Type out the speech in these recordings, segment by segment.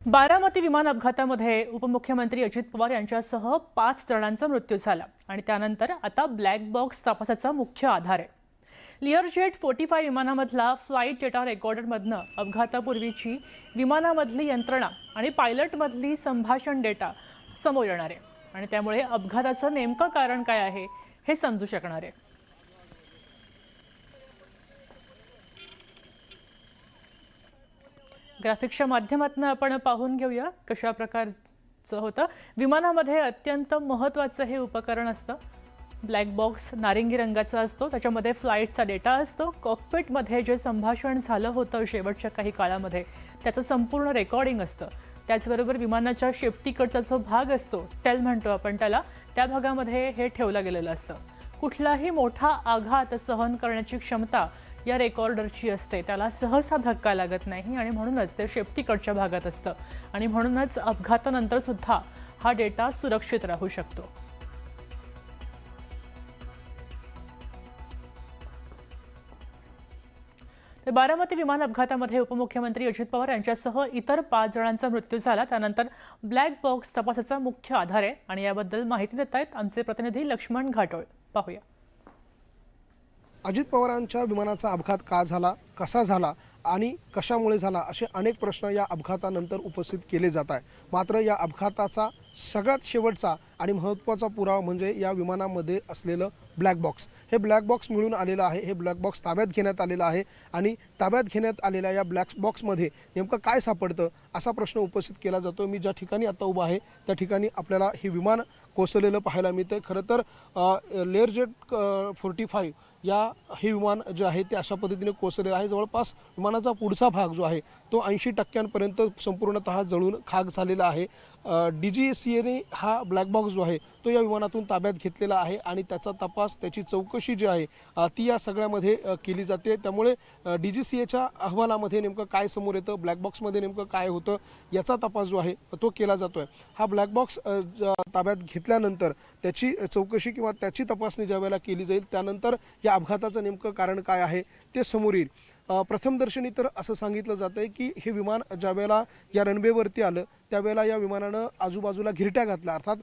बारामती विमान अपघातामध्ये उपमुख्यमंत्री अजित पवार यांच्यासह 5 जणांचा मृत्यू झाला आणि त्यानंतर आता ब्लॅक बॉक्स तपासाचा मुख्य आधार आहे। लिअरजेट 45 विमानामधला फ्लाइट डेटा रेकॉर्डरमधनं अपघातापूर्वीची विमानामधली यंत्रणा आणि पायलटमधली संभाषण डेटा समोर येणार आहे आणि त्यामुळे अपघाताचं नेमकं कारण काय आहे हे समजू शकणार आहे। ग्राफिक्सच्या माध्यमातून आपण पाहून घेऊया कशा प्रकारचं होतं। विमानामध्ये अत्यंत महत्त्वाचं हे उपकरण असतं। ब्लॅक बॉक्स नारिंगी रंगाचा असतो, त्याच्यामध्ये फ्लाइटचा डेटा असतो। कॉकपिटमध्ये जे संभाषण झालं होतं शेवटच्या काही काळामध्ये त्याचं संपूर्ण रेकॉर्डिंग असतं। त्याचबरोबर विमानाच्या शेफ्टीकडचा जो भाग असतो टेल म्हणतो आपण त्याला, त्या भागामध्ये हे ठेवलं गेलेलं असतं। कुठलाही मोठा आघात सहन करण्याची क्षमता या रेकॉर्डरची असते, त्याला सहसा धक्का लागत नाही आणि म्हणूनच ते शेफ्टीकडच्या भागात असतं आणि म्हणूनच अपघातानंतर सुद्धा हा डेटा सुरक्षित राहू शकतो। तर बारामती विमान अपघातामध्ये उपमुख्यमंत्री अजित पवार यांच्यासह इतर 5 जणांचा मृत्यू झाला। त्यानंतर ब्लॅक बॉक्स तपासाचा मुख्य आधार आहे आणि याबद्दल माहिती देत आहेत आमचे प्रतिनिधी लक्ष्मण घाटोळ। पाहूया। अजित पवारांच्या विमानाचा अपघात का झाला, कसा झाला आणि कशामुळे झाला असे अनेक प्रश्न या अपघातानंतर उपस्थित केले जात आहे। मात्र या अपघाताचा सगळ्यात शेवटचा आणि महत्त्वाचा पुरावा म्हणजे या विमानामध्ये असलेलं ब्लॅक बॉक्स। हे ब्लॅक बॉक्स मिळून आलेलं आहे, हे ब्लॅक बॉक्स ताब्यात घेण्यात आलेलं आहे आणि ताब्यात घेण्यात आलेल्या या ब्लॅक बॉक्समध्ये नेमकं काय सापडतं असा प्रश्न उपस्थित केला जातो। मी ज्या ठिकाणी आता उभा आहे त्या ठिकाणी आपल्याला हे विमान कोसळलेलं पाहायला मिळतं। खरं तर लेअरजेट 45 हे विमान जे आहे ते अशा पद्धतीने कोसळलेलं आहे। जवळपास विमानाचा पुढचा भाग जो आहे तो 80% संपूर्णतः जळून खाक झालेला आहे। DGCAने हा ब्लॅक बॉक्स जो आहे तो या विमानातून ताब्यात घेतलेला आहे आणि त्याचा तपास, त्याची चौकशी जी आहे ती या सगळ्यामध्ये केली जाते। त्यामुळे DGCAच्या अहवालामध्ये नेमकं काय समोर येतं, ब्लॅक बॉक्समध्ये नेमकं काय होतं याचा तपास जो आहे तो केला जातोय। हा ब्लॅक बॉक्स ताब्यात घेतल्यानंतर त्याची चौकशी किंवा त्याची तपासणी ज्यावेळेला केली जाईल त्यानंतर या अपघाताचं नेमकं कारण काय आहे ते समोर येईल। प्रथमदर्शनी तर असं सांगितलं जातं की हे विमान ज्यावेळेला या रनवेवरती आलं त्यावेळेला या विमानानं आजूबाजूला घिरट्या घातल्या, अर्थात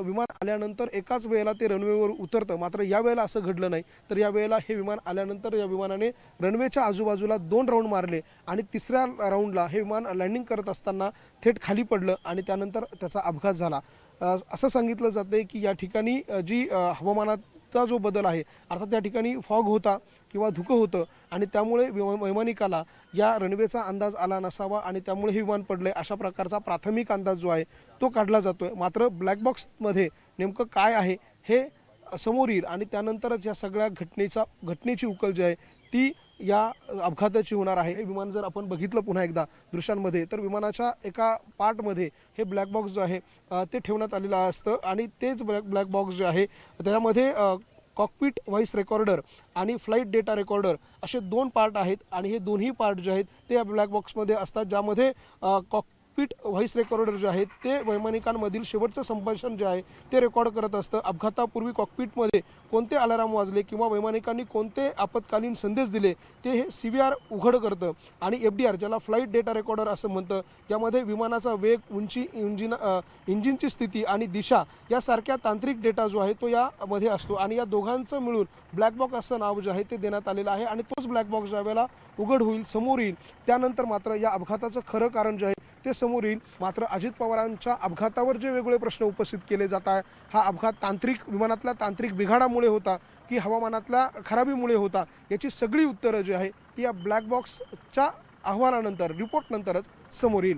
विमान आल्यानंतर एकाच वेळेला ते रनवेवर उतरतं। मात्र यावेळेला असं घडलं नाही, तर यावेळेला हे विमान आल्यानंतर या विमानाने रनवेच्या आजूबाजूला 2 राऊंड मारले आणि तिसऱ्या राऊंडला हे विमान लँडिंग करत असताना थेट खाली पडलं आणि त्यानंतर त्याचा अपघात झाला। असं सांगितलं जातं की या ठिकाणी जी हवामानाचा जो बदल आहे, अर्थात त्या ठिकाणी फॉग होता किंवा धुकं होतं आणि त्यामुळे वैमानिकाला या रनवेचा अंदाज आला नसावा आणि त्यामुळे हे विमान पडले अशा प्रकारचा प्राथमिक अंदाज जो आहे तो काढला जातोय। मात्र ब्लॅक बॉक्समध्ये नेमकं काय आहे हे समोर येईल आणि त्यानंतरच या सगळ्या घटनेची उकल जी आहे ती या अपघाताची होणार आहे। हे विमान जर आपण बघितलं पुन्हा एकदा दृश्यांमध्ये तर विमानाच्या एका पार्टमध्ये हे ब्लॅक बॉक्स जो आहे ते ठेवण्यात आलेलं असतं आणि तेच ब्लॅक बॉक्स जे आहे त्याच्यामध्ये कॉकपिट व्हॉइस रेकॉर्डर आणि फ्लाइट डेटा रेकॉर्डर असे 2 पार्ट आहेत आणि हे दोन्ही पार्ट जे आहेत ते या ब्लॅक बॉक्समध्ये असतात, ज्यामध्ये कॉकपिट व्हॉइस रेकॉर्डर जे आहे ते वैमानिकांमधील शेवटचं संभाषण जे आहे ते रेकॉर्ड करत असतं। अपघातापूर्वी कॉकपिटमध्ये कोणते अलार्म वाजले किंवा वैमानिकांनी कोणते आपत्कालीन संदेश दिले ते हे CVR उघड करतं आणि FDR ज्याला फ्लाइट डेटा रेकॉर्डर असं म्हणतं, ज्यामध्ये विमानाचा वेग, उंची, इंजिनची स्थिती आणि दिशा यासारख्या तांत्रिक डेटा जो आहे तो यामध्ये असतो आणि या दोघांचं मिळून ब्लॅक बॉक्स असं नाव जे आहे ते देण्यात आलेलं आहे आणि तोच ब्लॅक बॉक्स ज्यावेळेला उघड होईल, समोर येईल, त्यानंतर मात्र या अपघाताचं खरं कारण जे आहे ते समोर येईल। मात्र अजित पवारांच्या अपघातावर जे वेगवेगळे प्रश्न उपस्थित केले जात आहे, हा अपघात विमानातल्या तांत्रिक बिघाडामुळे होता की हवामानातल्या खराबीमुळे होता, याची सगळी उत्तरं जी आहे ती या ब्लॅक बॉक्सच्या अहवालानंतर, रिपोर्टनंतरच समोर येईल।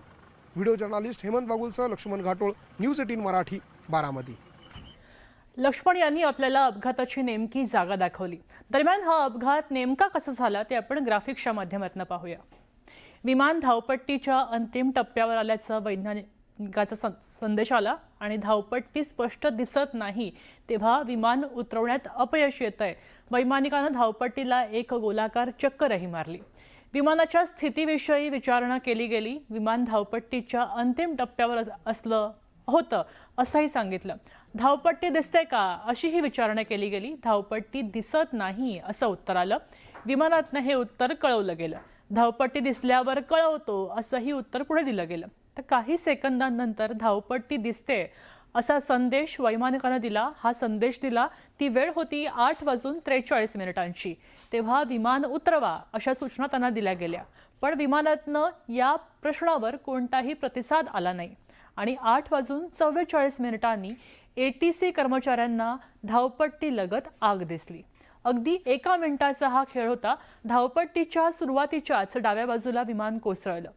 व्हिडिओ जर्नलिस्ट हेमंत बागुलसह लक्ष्मण घाटोळ, न्यूज 18 मराठी, बारामती। लक्ष्मण यांनी आपल्याला अपघाताची नेमकी जागा दाखवली। दरम्यान हा अपघात नेमका कसा झाला ते आपण ग्राफिक्सच्या माध्यमातून पाहूया। विमान धावपट्टीच्या अंतिम टप्प्यावर आल्याचा वैज्ञानिकाचा संदेश आला आणि धावपट्टी स्पष्ट दिसत नाही तेव्हा विमान उतरवण्यात अपयश येतंय। वैमानिकानं धावपट्टीला एक गोलाकार चक्करही मारली। विमानाच्या स्थितीविषयी विचारणा केली गेली। विमान धावपट्टीच्या अंतिम टप्प्यावर असलं होतं असंही सांगितलं। धावपट्टी दिसते का अशीही विचारणा केली गेली। धावपट्टी दिसत नाही असं उत्तर आलं। विमानातनं हे उत्तर कळवलं गेलं। धावपट्टी दिसल्यावर कळवतो असंही उत्तर पुढे दिलं गेलं। तर काही सेकंदांनंतर धावपट्टी दिसते असा संदेश वैमानिकानं दिला. हा संदेश दिला ती वेळ होती 8:43 तेव्हा विमान उतरवा अशा सूचना त्यांना दिल्या गेल्या. पण विमानातनं या प्रश्नावर कोणताही प्रतिसाद आला नाही आणि 8:44 ATC कर्मचाऱ्यांना धावपट्टी लगत आग दिसली. अगदी 1 मिनिटाचा हा खेळ होता. धावपट्टीच्या सुरुवातीच्याच डाव्या बाजूला विमान कोसळलं.